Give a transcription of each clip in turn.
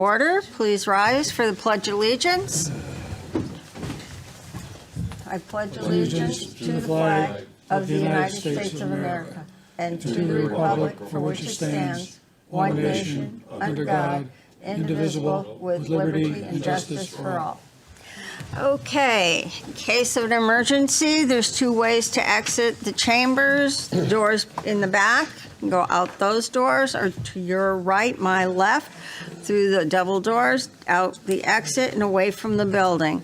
Order, please rise for the Pledge of Allegiance. I pledge allegiance to the flag of the United States of America and to the republic for which it stands, one nation, under God, indivisible, with liberty and justice for all. Okay, in case of an emergency, there's two ways to exit the chambers. The doors in the back, you can go out those doors, or to your right, my left, through the double doors, out the exit and away from the building.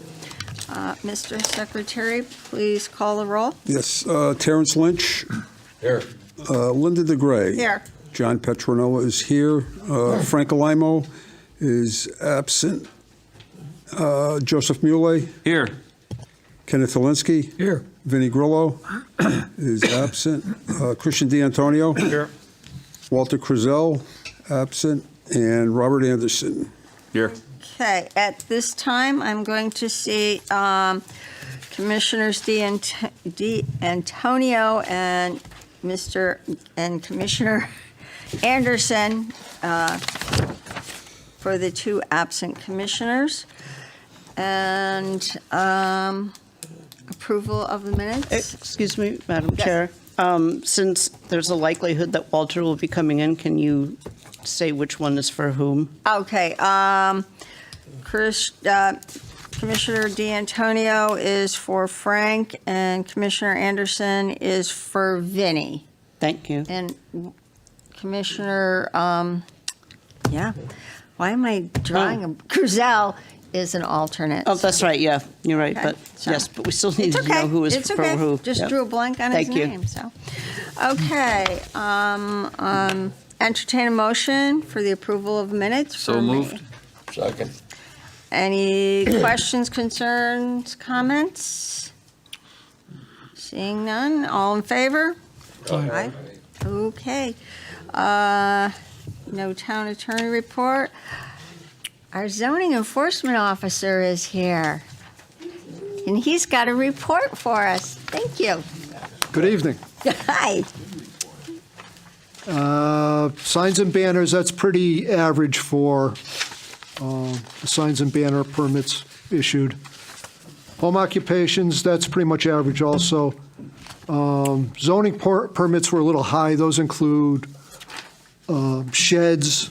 Mr. Secretary, please call the roll. Yes, Terrence Lynch. Here. Linda DeGray. Here. John Petronella is here. Frank Alimo is absent. Joseph Muley. Here. Kenneth Alinsky. Here. Vinnie Grillo is absent. Christian D'Antonio. Here. Walter Crizel, absent. And Robert Anderson. Here. Okay, at this time, I'm going to see Commissioners D'Antonio and Commissioner Anderson for the two absent commissioners, and approval of the minutes. Excuse me, Madam Yes. Chair. Since there's a likelihood that Walter will be coming in, can you say which one is for whom? Okay, Commissioner D'Antonio is for Frank, and Commissioner Anderson is for Vinnie. Thank you. And Commissioner, why am I drawing a, Crizel is an alternate. Oh, that's right, yeah, you're right, Okay, but, so- yes, but we still need It's to know okay, who is it's for okay. who. Just Yep. drew a blank on his Thank you. name, so. Okay, entertain a motion for the approval of minutes. So for May. moved. Second. Any questions, concerns, comments? Seeing none, all in favor? Aye. Okay. No town attorney report. Our zoning enforcement officer is here, and he's got a report for us. Thank you. Good evening. Hi. Signs and banners, that's pretty average for the signs and banner permits issued. Home occupations, that's pretty much average also. Zoning permits were a little high. Those include sheds,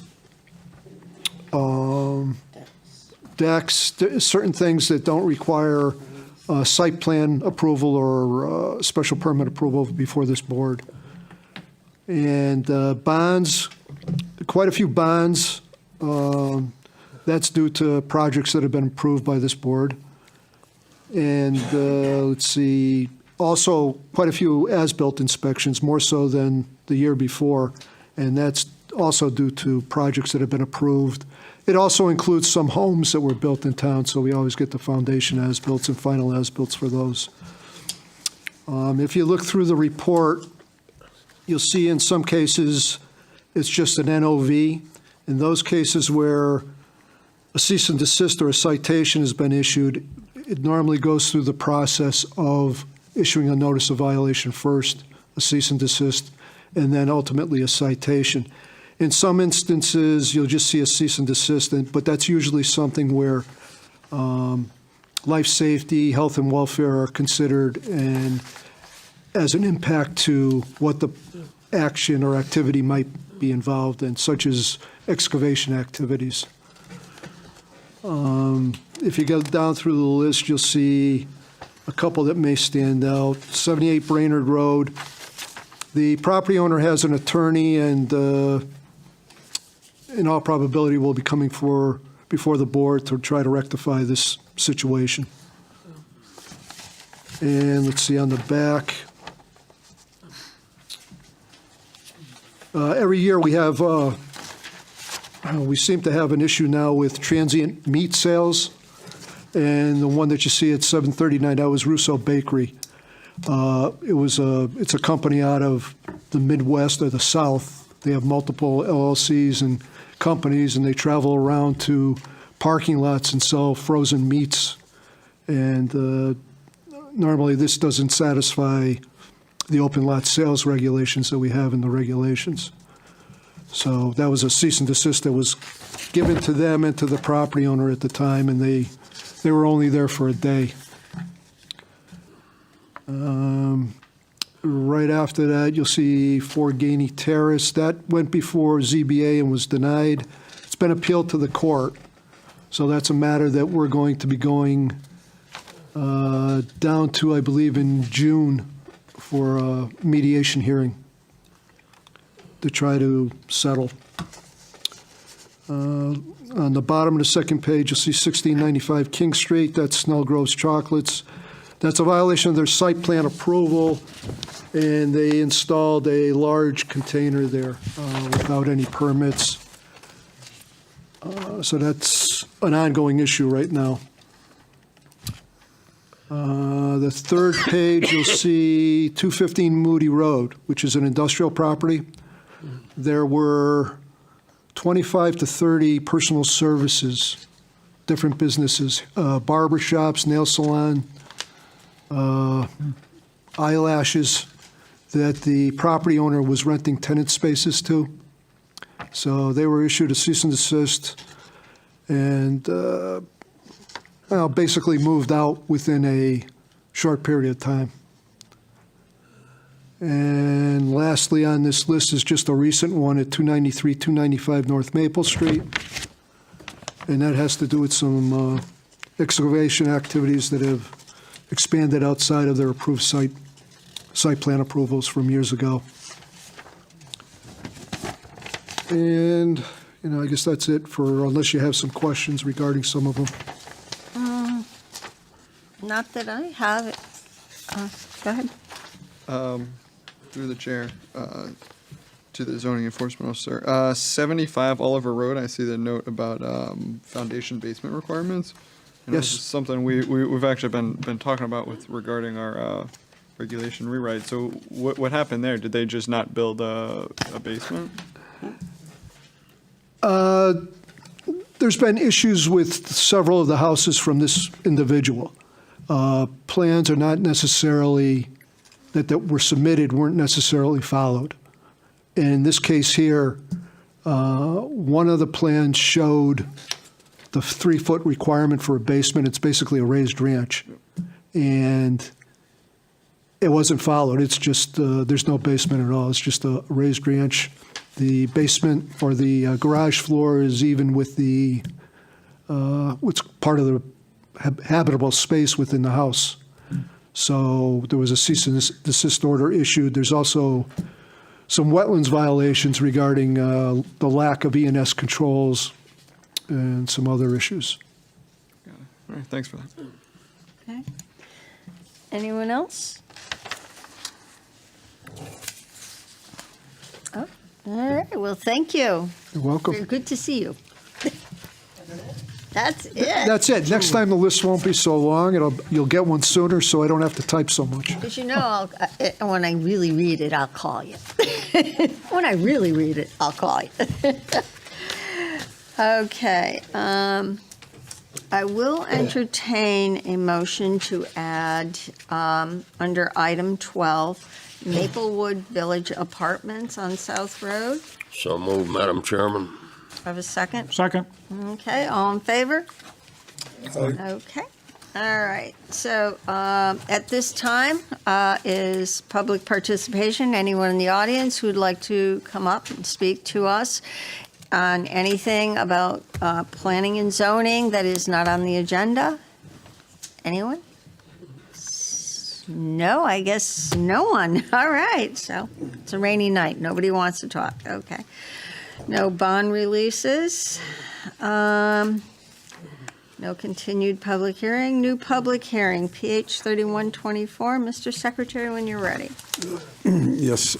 decks, certain things that don't require site plan approval or special permit approval before this board. And bonds, quite a few bonds. That's due to projects that have been approved by this board. And let's see, also quite a few as-built inspections, more so than the year before. And that's also due to projects that have been approved. It also includes some homes that were built in town, so we always get the foundation as-built and final as-built for those. If you look through the report, you'll see in some cases it's just an NOV. In those cases where a cease and desist or a citation has been issued, it normally goes through the process of issuing a notice of violation first, a cease and desist, and then ultimately a citation. In some instances, you'll just see a cease and desist, but that's usually something where life safety, health and welfare are considered, and as an impact to what the action or activity might be involved in, such as excavation activities. If you go down through the list, you'll see a couple that may stand out. 78 Brainerd Road. The property owner has an attorney, and in all probability will be coming before the board to try to rectify this situation. And let's see on the back. Every year we have, we seem to have an issue now with transient meat sales. And the one that you see at 739, that was Russo Bakery. It's a company out of the Midwest or the South. They have multiple LLCs and companies, and they travel around to parking lots and sell frozen meats. And normally this doesn't satisfy the open lot sales regulations that we have in the regulations. So that was a cease and desist that was given to them and to the property owner at the time, and they were only there for a day. Right after that, you'll see 4 Gainey Terrace. That went before ZBA and was denied. It's been appealed to the court. So that's a matter that we're going to be going down to, I believe, in June for a mediation hearing to try to settle. On the bottom of the second page, you'll see 1695 King Street. That's Snellgrove's Chocolates. That's a violation of their site plan approval, and they installed a large container there without any permits. So that's an ongoing issue right now. The third page, you'll see 215 Moody Road, which is an industrial property. There were 25 to 30 personal services, different businesses, barber shops, nail salon, eyelashes, that the property owner was renting tenant spaces to. So they were issued a cease and desist and basically moved out within a short period of time. And lastly on this list is just a recent one at 293, 295 North Maple Street. And that has to do with some excavation activities that have expanded outside of their approved site plan approvals from years ago. And, I guess that's it unless you have some questions regarding some of them. Not that I have it. Go ahead. Through the chair, to the zoning enforcement officer. 75 Oliver Road, I see the note about foundation basement requirements. And Yes. this is something we've actually been talking about regarding our regulation rewrite. So what happened there? Did they just not build a basement? There's been issues with several of the houses from this individual. Plans are not necessarily, that were submitted weren't necessarily followed. In this case here, one of the plans showed the 3-foot requirement for a basement. It's basically a raised ranch. And it wasn't followed. It's just, there's no basement at all. It's just a raised ranch. The basement or the garage floor is even with the, what's part of the habitable space within the house. So there was a cease and desist order issued. There's also some wetlands violations regarding the lack of E&S controls and some other issues. Got it. All right, thanks for that. Okay. Anyone else? Oh, all right. Well, thank you. You're welcome. Very good to see you. That's it. That's it. Next time the list won't be so long. You'll get one sooner, so I don't have to type so much. Because when I really read it, I'll call you. When I really read it, I'll call you. Okay. I will entertain a motion to add, under item 12, Maplewood Village Apartments on South Road. So moved, Madam Chairman. Have a second? Second. Okay, all in favor? Okay, all right. So at this time is public participation. Anyone in the audience who'd like to come up and speak to us on anything about planning and zoning that is not on the agenda? Anyone? No, I guess no one. All right, so it's a rainy night. Nobody wants to talk. Okay. No bond releases. No continued public hearing. New public hearing, PH 3124. Mr. Secretary, when you're ready. Yes.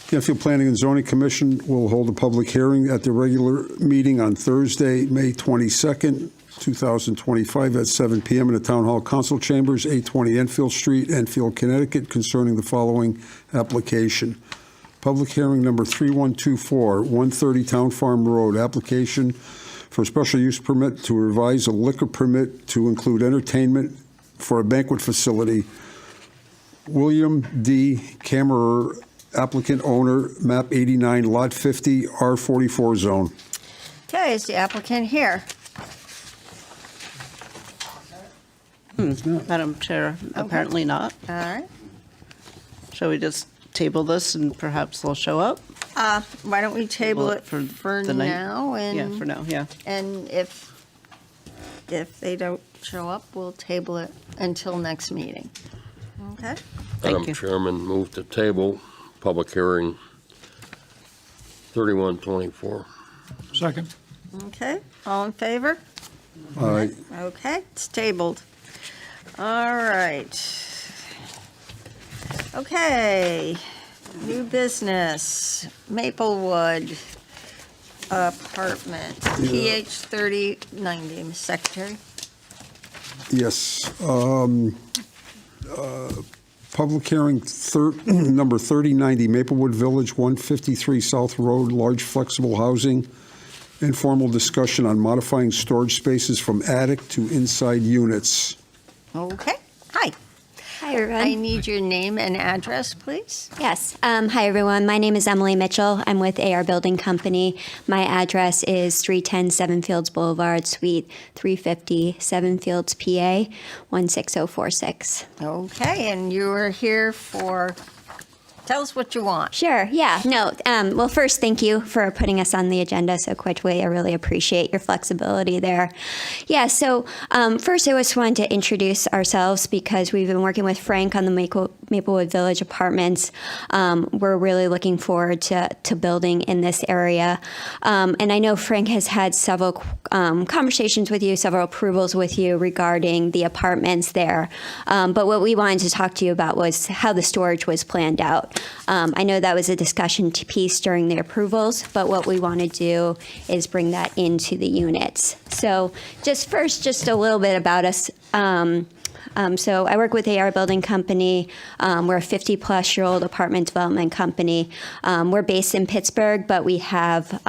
Canfield Planning and Zoning Commission will hold a public hearing at the regular meeting on Thursday, May 22nd, 2025 at 7 p.m. in the Town Hall Council Chambers, 820 Enfield Street, Enfield, Connecticut, concerning the following application. Public hearing number 3124, 130 Town Farm Road, application for a special use permit to revise a liquor permit to include entertainment for a banquet facility. William D. Kammerer applicant owner, map 89, lot 50, R44 zone. Okay, is the applicant here? Madam Chair, apparently not. All right. Shall we just table this and perhaps they'll show up? Why don't we table Well, it for for the night? now? Yeah, for now, yeah. And if they don't show up, we'll table it until next meeting. Okay? Thank Madam you. Chairman, move to table, public hearing 3124. Second. Okay, all in favor? Aye. Okay, it's tabled. All right. Okay, new business, Maplewood apartment, PH 3090, Ms. Secretary. Yes. Public hearing number 3090, Maplewood Village, 153 South Road, large flexible housing. Informal discussion on modifying storage spaces from attic to inside units. Okay, hi. Hi, everyone. I need your name and address, please. Yes. Hi, everyone. My name is Emily Mitchell. I'm with AR Building Company. My address is 310 Seven Fields Boulevard, Suite 350, Seven Fields, PA 16046. Okay, and you are here for, tell us what you want. Sure. Yeah. No. Well, first, thank you for putting us on the agenda so quickly. I really appreciate your flexibility there. Yeah. So first, I just wanted to introduce ourselves because we've been working with Frank on the Maplewood Village apartments. We're really looking forward to building in this area. And I know Frank has had several conversations with you, several approvals with you regarding the apartments there. But what we wanted to talk to you about was how the storage was planned out. I know that was a discussion piece during the approvals, but what we want to do is bring that into the units. So just a little bit about us. So I work with AR Building Company. We're a 50-plus-year-old apartment development company. We're based in Pittsburgh, but we have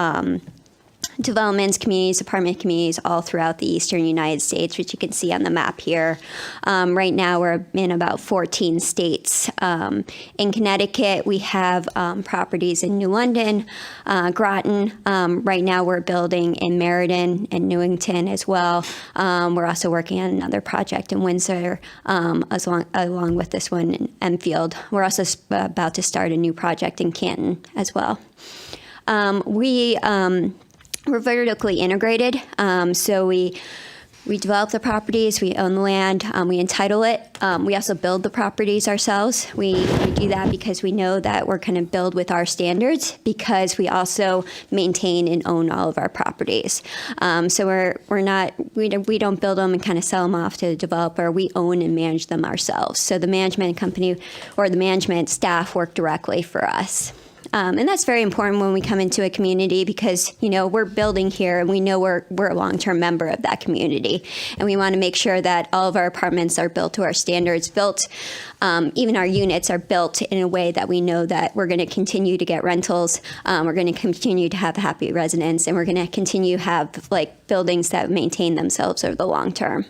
developments, communities, apartment communities all throughout the eastern United States, which you can see on the map here. Right now, we're in about 14 states. In Connecticut, we have properties in New London, Groton. Right now, we're building in Meriden and Newington as well. We're also working on another project in Windsor, along with this one in Enfield. We're also about to start a new project in Canton as well. We're vertically integrated, so we develop the properties, we own the land, we entitle it. We also build the properties ourselves. We do that because we know that we're going to build with our standards because we also maintain and own all of our properties. So we don't build them and kind of sell them off to the developer. We own and manage them ourselves. So the management company or the management staff work directly for us. And that's very important when we come into a community because, we're building here and we know we're a long-term member of that community. And we want to make sure that all of our apartments are built to our standards, even our units are built in a way that we know that we're going to continue to get rentals, we're going to continue to have happy residents, and we're going to continue to have buildings that maintain themselves over the long term.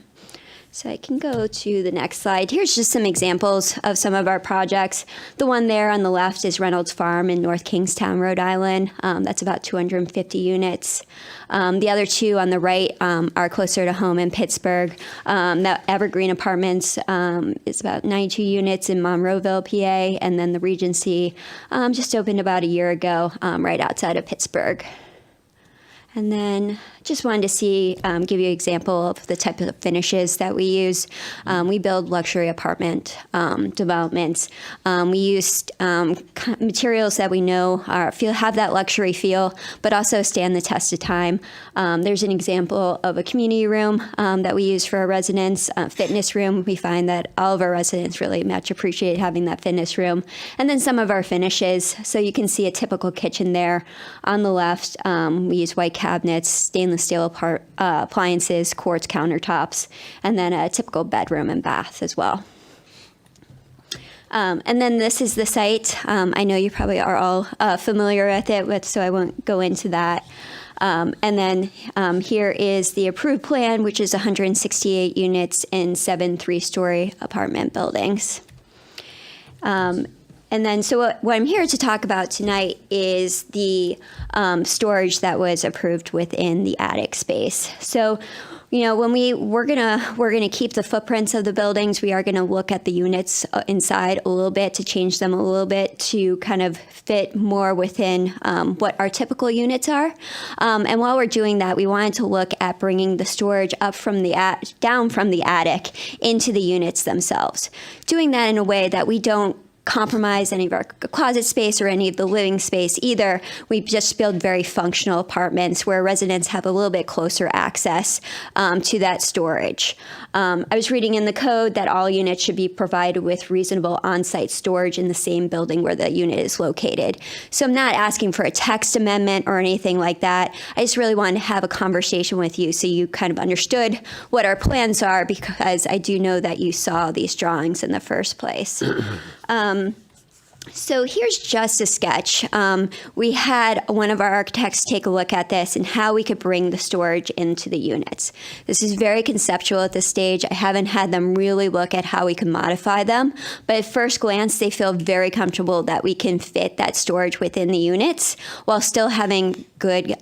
So I can go to the next slide. Here's just some examples of some of our projects. The one there on the left is Reynolds Farm in North Kingstown, Rhode Island. That's about 250 units. The other two on the right are closer to home in Pittsburgh. That Evergreen Apartments is about 92 units in Monroeville, PA, and then the Regency just opened about a year ago right outside of Pittsburgh. And then just wanted to give you an example of the type of finishes that we use. We build luxury apartment developments. We use materials that we know have that luxury feel, but also stand the test of time. There's an example of a community room that we use for our residents, fitness room. We find that all of our residents really much appreciate having that fitness room. And then some of our finishes. So you can see a typical kitchen there. On the left, we use white cabinets, stainless steel appliances, quartz countertops, and then a typical bedroom and bath as well. And then this is the site. I know you probably are all familiar with it, so I won't go into that. And then here is the approved plan, which is 168 units in 7 3-story apartment buildings. And And then, so what I'm here to talk about tonight is the storage that was approved within the attic space. So, you know, when we're gonna keep the footprints of the buildings. We are gonna look at the units inside a little bit to change them a little bit to kind of fit more within what our typical units are. And while we're doing that, we wanted to look at bringing the storage up from down from the attic into the units themselves. Doing that in a way that we don't compromise any of our closet space or any of the living space either. We just build very functional apartments where residents have a little bit closer access to that storage. I was reading in the code that all units should be provided with reasonable on-site storage in the same building where the unit is located. So I'm not asking for a text amendment or anything like that. I just really wanted to have a conversation with you so you kind of understood what our plans are, because I do know that you saw these drawings in the first place. So here's just a sketch. We had one of our architects take a look at this and how we could bring the storage into the units. This is very conceptual at this stage. I haven't had them really look at how we can modify them, but at first glance, they feel very comfortable that we can fit that storage within the units while still having good,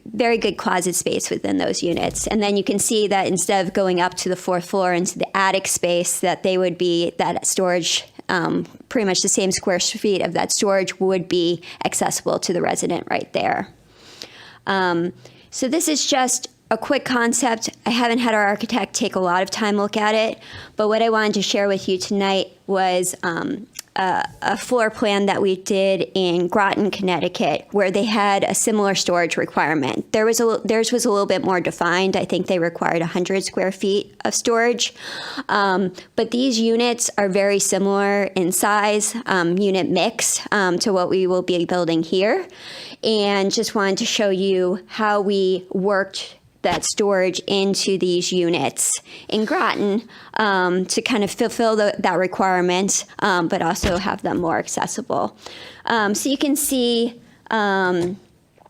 very good closet space within those units. And then you can see that instead of going up to the fourth floor into the attic space, that they would be, that storage, pretty much the same square feet of that storage would be accessible to the resident right there. So this is just a quick concept. I haven't had our architect take a lot of time look at it, but what I wanted to share with you tonight was a floor plan that we did in Groton, Connecticut, where they had a similar storage requirement. Theirs was a little bit more defined. I think they required 100 square feet of storage. But these units are very similar in size, unit mix, to what we will be building here. And just wanted to show you how we worked that storage into these units in Groton to kind of fulfill that requirement, but also have them more accessible. So you can see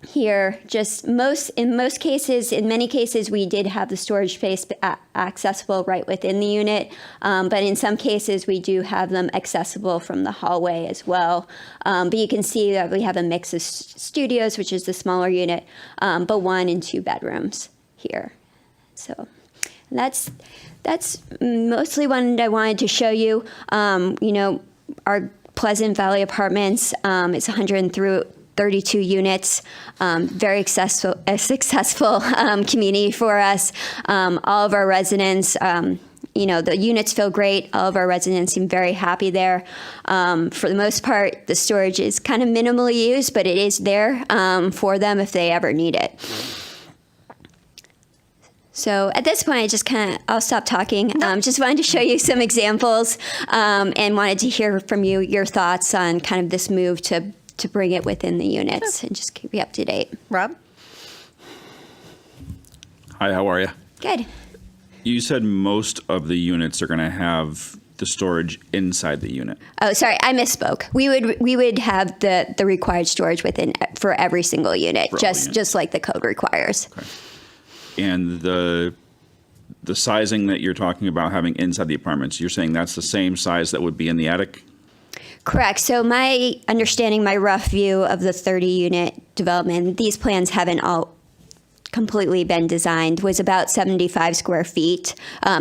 here, just in many cases, we did have the storage space accessible right within the unit, but in some cases, we do have them accessible from the hallway as well. But you can see that we have a mix of studios, which is the smaller unit, but 1 and 2 bedrooms here. So that's mostly what I wanted to show you. Our Pleasant Valley Apartments is 132 units, very successful community for us. All of our residents, the units feel great. All of our residents seem very happy there. For the most part, the storage is kind of minimally used, but it is there for them if they ever need it. So at this point, I'll stop talking. Just wanted to show you some examples and wanted to hear from you your thoughts on kind of this move to bring it within the units and just keep you up to date. Rob? Hi, how are you? Good. You said most of the units are going to have the storage inside the unit. Oh, sorry, I misspoke. We would have the required storage within for every single unit, just like the code requires. Okay. And the sizing that you're talking about having inside the apartments, you're saying that's the same size that would be in the attic? Correct. So my understanding, my rough view of the 30-unit development, these plans haven't all completely been designed, was about 75 square feet.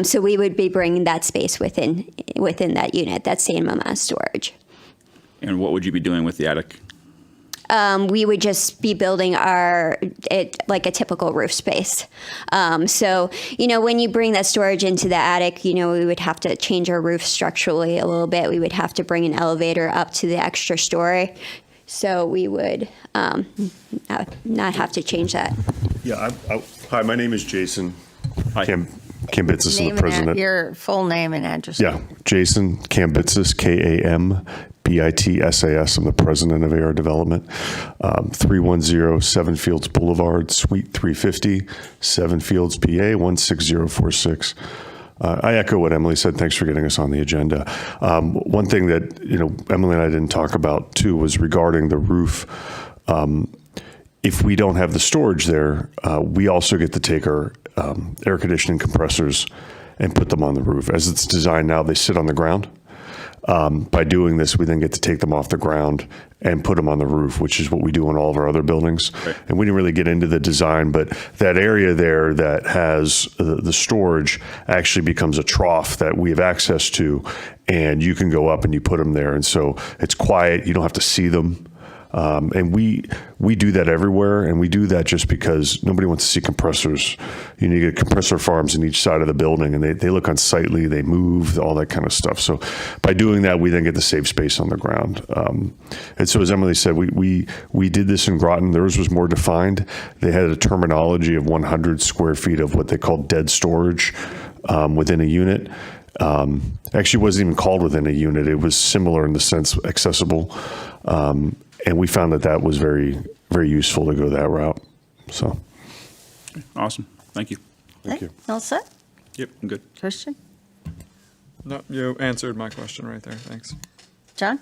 So we would be bringing that space within that unit, that same amount of storage. And what would you be doing with the attic? We would just be building like a typical roof space. So, when you bring that storage into the attic, we would have to change our roof structurally a little bit. We would have to bring an elevator up to the extra story. So we would not have to change that. Yeah. Hi, my name is Jason Hi. Kambitsis. I'm the president. Your full name and address. Yeah, Jason Kambitsis, Kambitsas. I'm the president of AR Development. 310 Seven Fields Boulevard, Suite 350, Seven Fields, PA 16046. I echo what Emily said. Thanks for getting us on the agenda. One thing that Emily and I didn't talk about too was regarding the roof. If we don't have the storage there, we also get to take our air conditioning compressors and put them on the roof. As it's designed now, they sit on the ground. By doing this, we then get to take them off the ground and put them on the roof, which is what we do on all of our other buildings. Right. And we didn't really get into the design, but that area there that has the storage actually becomes a trough that we have access to, and you can go up and you put them there. And so it's quiet. You don't have to see them. And we do that everywhere, and we do that just because nobody wants to see compressors. You need to get compressor farms in each side of the building, and they look unsightly, they move, all that kind of stuff. So by doing that, we then get to save space on the ground. And so as Emily said, we did this in Groton. Theirs was more defined. They had a terminology of 100 square feet of what they called dead storage within a unit. Actually, it wasn't even called within a unit. It was similar in the sense accessible. And we found that was very, very useful to go that route. So, Awesome. Thank you. Thank you. All set? Yep, I'm good. Christian? No, you answered my question right there. Thanks. John?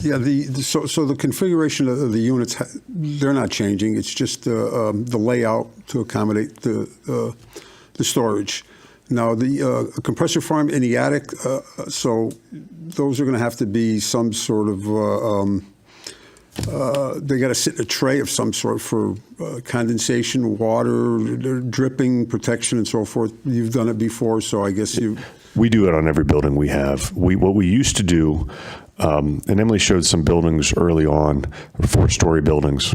Yeah, so the configuration of the units, they're not changing. It's just the layout to accommodate the storage. Now, the compressor farm in the attic, so those are going to have to be some sort of, they got to sit in a tray of some sort for condensation, water, dripping, protection, and so forth. You've done it before, so I guess you... we do it on every building we have. What we used to do, and Emily showed some buildings early on, 4-story buildings.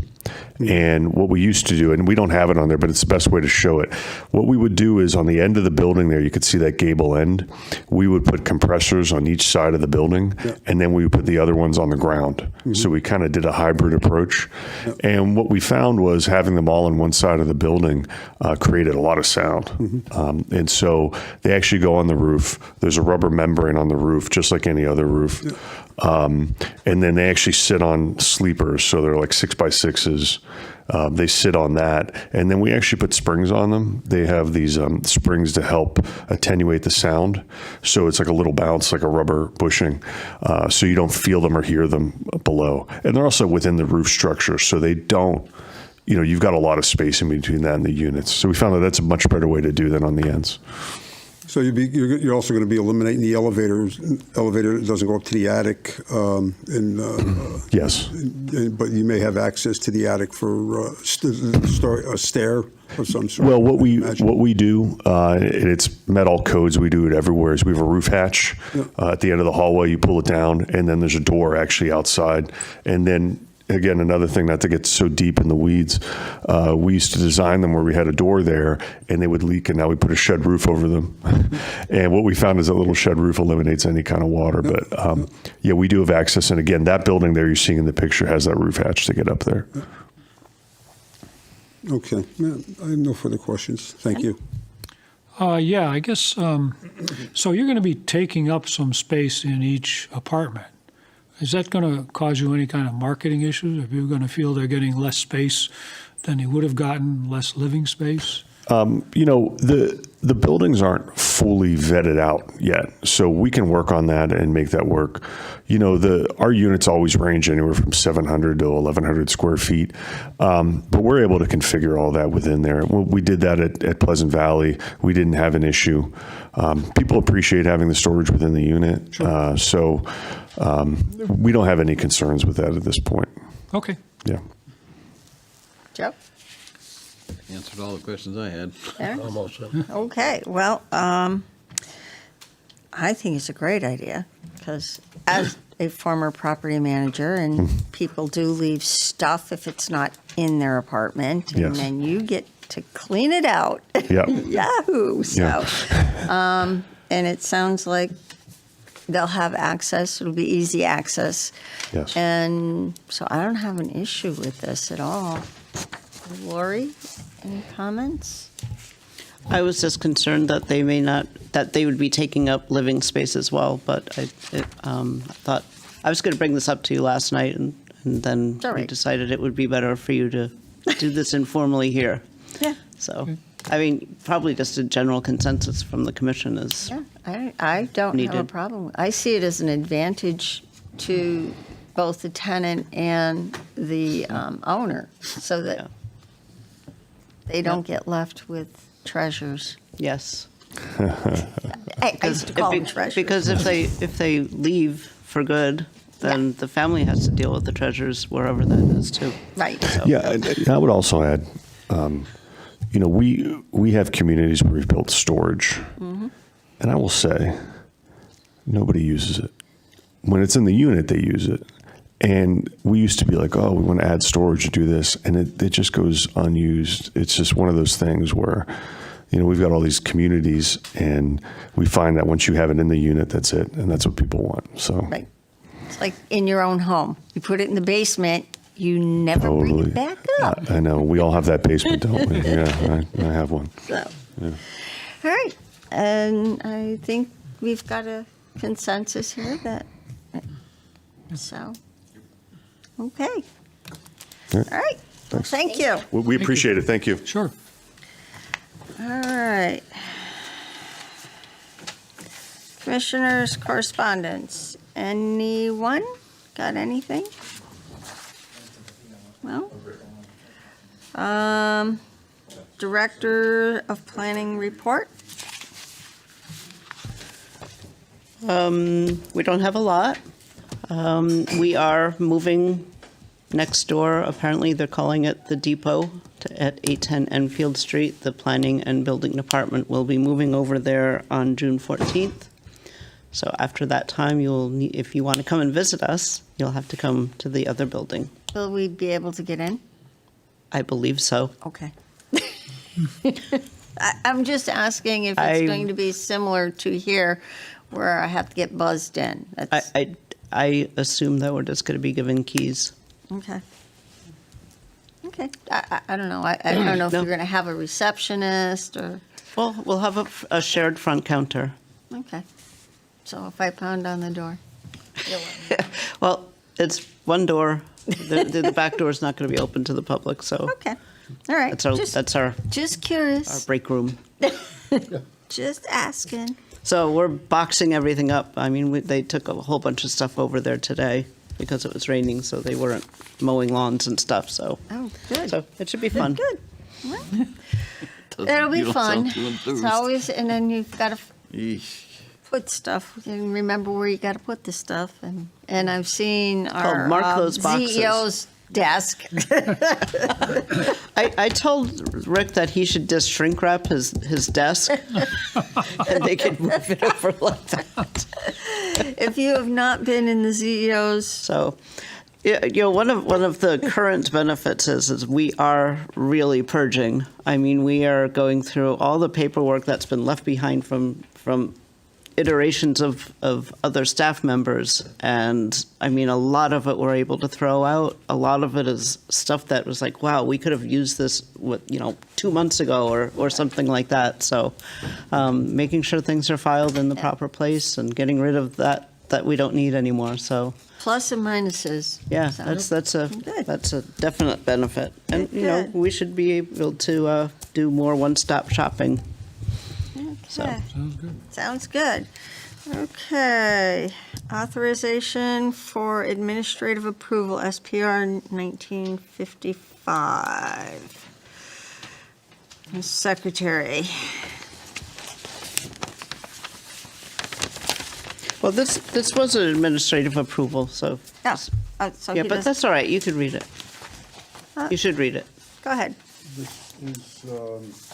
And what we used to do, and we don't have it on there, but it's the best way to show it. What we would do is on the end of the building there, you could see that gable end. We would put compressors on each side of the building, and then we would put the other ones on the ground. So we kind of did a hybrid approach. And what we found was having them all on one side of the building created a lot of sound. And so they actually go on the roof. There's a rubber membrane on the roof, just like any other roof. And then they actually sit on sleepers, so they're like 6x6s. They sit on that, and then we actually put springs on them. They have these springs to help attenuate the sound, so it's like a little bounce, like a rubber bushing, so you don't feel them or hear them below. And they're also within the roof structure, so they don't, you've got a lot of space in between that and the units. So we found that that's a much better way to do that on the ends. So you're also going to be eliminating the elevator that doesn't go up to the attic, Yes. but you may have access to the attic for a stair of some sort. Well, what we do, and it's met all codes. We do it everywhere. Is we have a roof hatch at the end of the hallway. You pull it down, and then there's a door actually outside, and then. Again, another thing, not to get so deep in the weeds, we used to design them where we had a door there and they would leak, and now we put a shed roof over them. And what we found is that little shed roof eliminates any kind of water. But yeah, we do have access. And again, that building there you're seeing in the picture has that roof hatch to get up there. Okay. Yeah, I have no further questions. Thank you. Yeah, I guess, so you're going to be taking up some space in each apartment. Is that going to cause you any kind of marketing issues? Are you going to feel they're getting less space than they would have gotten, less living space? The buildings aren't fully vetted out yet, so we can work on that and make that work. Our units always range anywhere from 700 to 1,100 square feet, but we're able to configure all that within there. We did that at Pleasant Valley. We didn't have an issue. People appreciate having the storage within the unit, so we don't have any concerns with that at this point. Okay. Yeah. Joe? Answered all the questions I had. Aaron? Almost. Okay, well, I think it's a great idea, because as a former property manager, and people do leave stuff if it's not in their apartment, and Yes. then you get to clean it out. Yeah. Yahoo! So, Yeah. and it sounds like they'll have access, it'll be easy access. Yes. And so I don't have an issue with this at all. Lori, any comments? I was just concerned that they would be taking up living space as well, but I thought, I was going to bring this up to you last night, and then all we right. decided it would be better for you to do this informally here. Yeah. So, I mean, probably just a general consensus from the commission is, Yeah, I don't have a Needed. problem. I see it as an advantage to both the tenant and the owner, so that Yeah. they don't get left with treasures. yes. I used to call them treasurers. Because if they leave for good, then the family has to deal with the treasures wherever that is too. Right. So, Yeah, and I would also add, we have communities where we've built storage, and I will say, nobody uses it. When it's in the unit, they use it. And we used to be like, oh, we want to add storage to do this, and it just goes unused. It's just one of those things where, we've got all these communities, and we find that once you have it in the unit, that's it, and that's what people want. So Right. It's like in your own home. You put it in the basement, you never bring totally, it back up. I know we all have that basement, don't we? Yeah, I have one. So, all right. And I think we've got a consensus here that, so, okay. All right. Well, thank you. We appreciate it. Thank you. Sure. All right. Commissioners' correspondence. Anyone got anything? No? Director of Planning report? we don't have a lot. We are moving next door. Apparently, they're calling it the depot at 810 Enfield Street. The planning and building department will be moving over there on June 14th. So after that time, if you want to come and visit us, you'll have to come to the other building. Will we be able to get in? I believe so. Okay. I'm just asking if it's going to be similar to here, where I have to get buzzed in. That's, I assume that we're just going to be given keys. okay. Okay. I don't know. I don't know if No. you're going to have a receptionist or, Well, we'll have a shared front counter. okay. So if I pound on the door. Well, it's one door. The back door is not going to be open to the public, so Okay. All right. that's our Just curious. break room. Just asking. So we're boxing everything up. I mean, they took a whole bunch of stuff over there today because it was raining, so they weren't mowing lawns and stuff. So, Oh, good. so it should be fun. Good. Well, it'll be You don't fun. sound too It's enthused. always, and then you've got to Eesh. put stuff, and remember where you got to put the stuff. And I've seen called our mark those boxes. CEO's desk. I told Rick that he should just shrink wrap his desk, and they could move it over like that. If you have not been in the CEO's, So, yeah, one of the current benefits is we are really purging. I mean, we are going through all the paperwork that's been left behind from iterations of other staff members, and I mean, a lot of it we're able to throw out. A lot of it is stuff that was like, wow, we could have used this 2 months ago or something like that. So, making sure things are filed in the proper place and getting rid of that we don't need anymore. So. plus and minuses. Yeah, So, that's good. a definite benefit, and Good. we should be able to do more one-stop shopping. So Okay. Sounds good. Sounds good. Okay. Authorization for administrative approval, SPR 1955. Secretary. Well, this was an administrative approval, so Yeah. So yeah, he but does- that's all right. You could read it. Uh, You should read it. Go ahead. This is,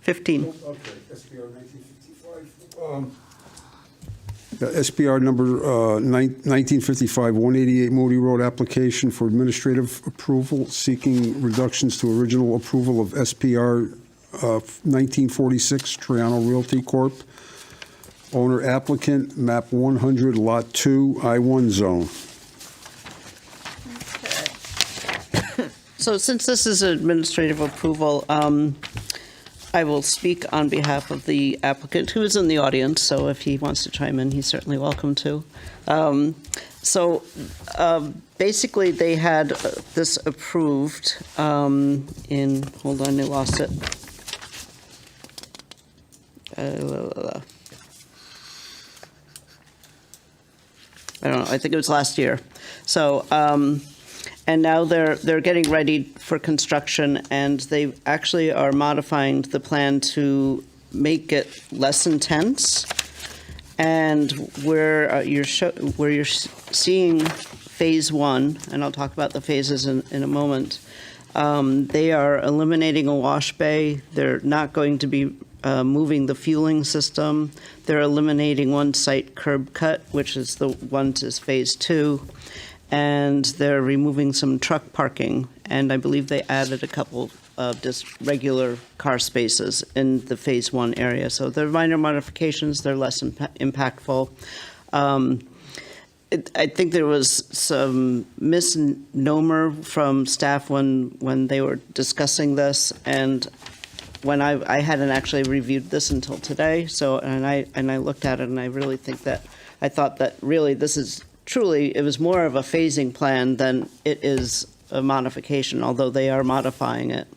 15. okay, SPR 1955. SPR number 1955, 188 Moody Road, application for administrative approval, seeking reductions to original approval of SPR 1946, Triano Realty Corp. Owner applicant, map 100, lot 2, I-1 zone. So since this is administrative approval, I will speak on behalf of the applicant, who is in the audience, so if he wants to chime in, he's certainly welcome to. Basically, they had this approved hold on, I lost it. I don't know, I think it was last year. So, And now they're getting ready for construction, and they actually are modifying the plan to make it less intense. And where you're seeing phase one, and I'll talk about the phases in a moment, they are eliminating a wash bay. They're not going to be moving the fueling system. They're eliminating one site curb cut, which is the one to phase two. And they're removing some truck parking, and I believe they added a couple of just regular car spaces in the phase one area. So they're minor modifications, they're less impactful. I think there was some misnomer from staff when they were discussing this, and when I hadn't actually reviewed this until today, so, and I looked at it, and I really think that, I thought that really this is truly, it was more of a phasing plan than it is a modification, although they are modifying it.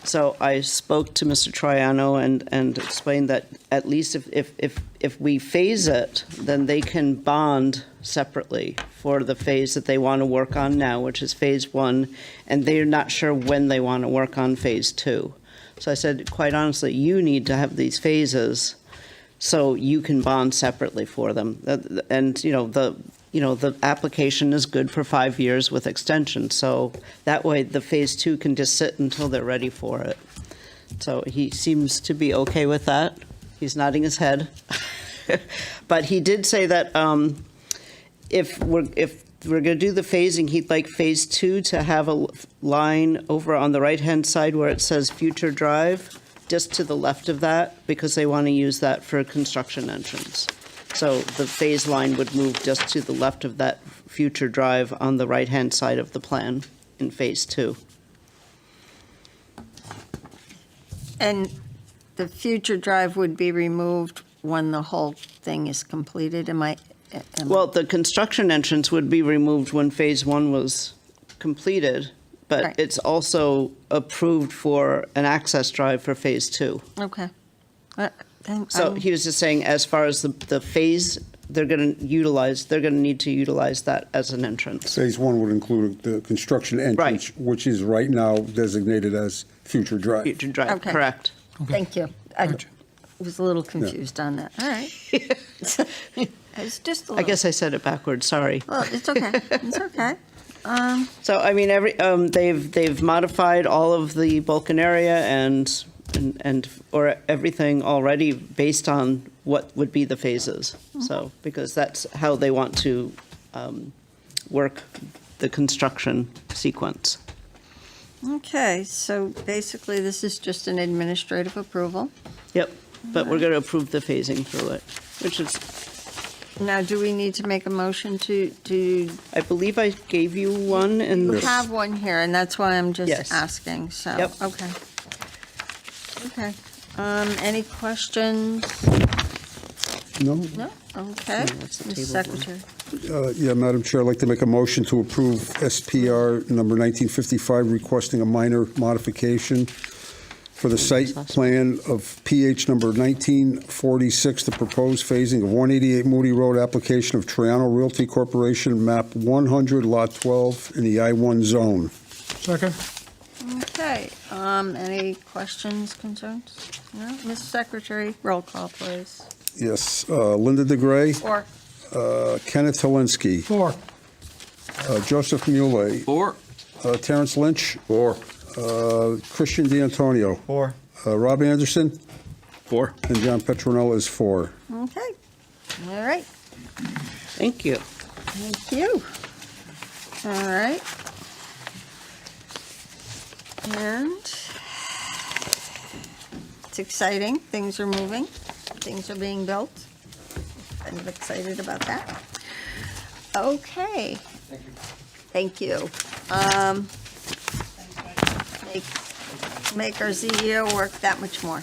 So I spoke to Mr. Troiano and explained that at least if we phase it, then they can bond separately for the phase that they want to work on now, which is phase one, and they're not sure when they want to work on phase two. So I said, quite honestly, you need to have these phases so you can bond separately for them. And, the application is good for 5 years with extension, so that way the phase two can just sit until they're ready for it. So he seems to be okay with that. He's nodding his head. But he did say that if we're going to do the phasing, he'd like phase two to have a line over on the right-hand side where it says Future Drive, just to the left of that, because they want to use that for a construction entrance. So the phase line would move just to the left of that Future Drive on the right-hand side of the plan in phase two. And the future drive would be removed when the whole thing is completed, Well, the construction entrance would be removed when phase one was completed, but Right. it's also approved for an access drive for phase two. Okay. So he was just saying, as far as the phase, they're going to need to utilize that as an entrance. Phase one would include the construction entrance, which is right now designated as Future Drive. Future Drive, Okay. correct. Thank you. I Gotcha. was a little confused on that. All right. It's just a I little. guess I said it backwards, sorry. Well, it's okay. It's okay. So, I mean, they've modified all of the Vulcan area or everything already based on what would be the phases. So, because that's how they want to work the construction sequence. Okay, so basically, this is just an administrative approval. Yep, but we're going to approve the phasing through it, which is, Now, do we need to make a motion to I believe I gave you one in We the. have one here, and that's why I'm just Yes. asking, so. Yep. Okay. Okay. Any questions? No? No? Okay. what's the Ms. tabled one? Secretary. Yeah, Madam Chair, I'd like to make a motion to approve SPR number 1955, requesting a minor modification for the site plan of PH number 1946, the proposed phasing of 188 Moody Road, application of Triano Realty Corporation, map 100, lot 12, in the I-1 zone. Second? Okay. Any questions, concerns? No? Ms. Secretary, roll call, please. Yes, Linda DeGray, Or, Kenneth Helinski, 4. Joseph Muley, 4. Terrence Lynch, 4, Christian D'Antonio, 4. Rob Anderson, 4. and John Petronella is 4. okay. All right. Thank you. Thank you. All right. And it's exciting. Things are moving. Things are being built. I'm excited about that. Okay. Thank you. Make our CEO work that much more.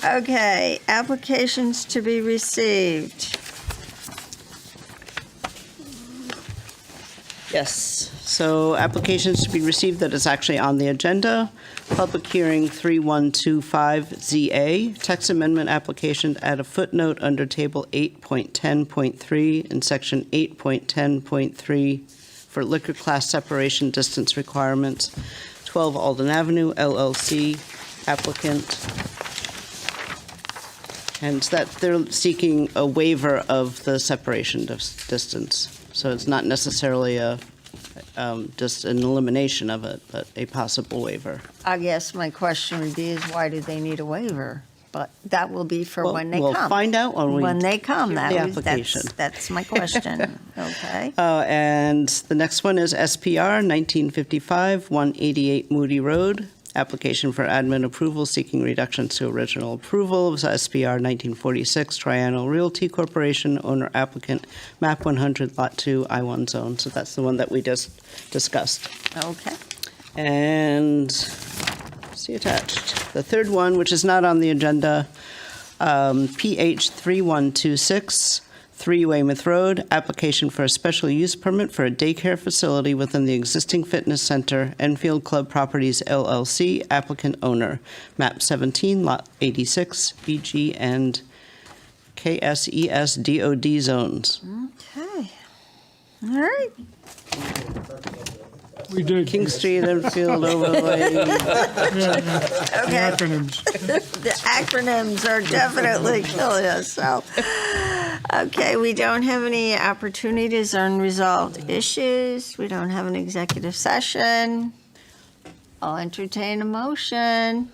Okay, applications to be received. Yes, so applications to be received that is actually on the agenda. Public hearing 3125ZA, text amendment application to add a footnote under table 8.10.3 in section 8.10.3 for liquor class separation distance requirements. 12 Alden Avenue LLC applicant. And that they're seeking a waiver of the separation distance. So it's not necessarily just an elimination of it, but a possible waiver. I guess my question would be is why do they need a waiver? But that will be for Well, when they we'll come. find out when they come. hear the application. That's my question. Okay. And the next one is SPR 1955, 188 Moody Road. Application for admin approval seeking reductions to original approval of SPR 1946 Triangle Realty Corporation, owner applicant, map 100, lot 2, I-1 zone. So that's the one that we just discussed. Okay. And see attached. The third one, which is not on the agenda, PH 3126, 3 Weymouth Road, application for a special use permit for a daycare facility within the existing fitness center, Enfield Club Properties LLC, applicant owner, map 17, lot 86, BG and KSES DOD zones. Okay. All right. We did. King Street, Enfield overlay. The Okay. acronyms. The acronyms are definitely killing us, so. Okay, we don't have any opportunities or unresolved issues. We don't have an executive session. I'll entertain a motion.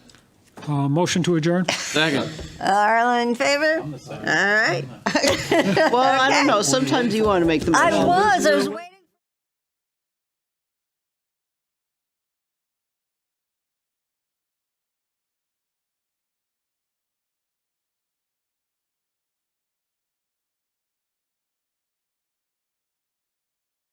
Motion to adjourn? Second. All in favor? All right. Well, I don't know, sometimes you want to make the motion. I was waiting.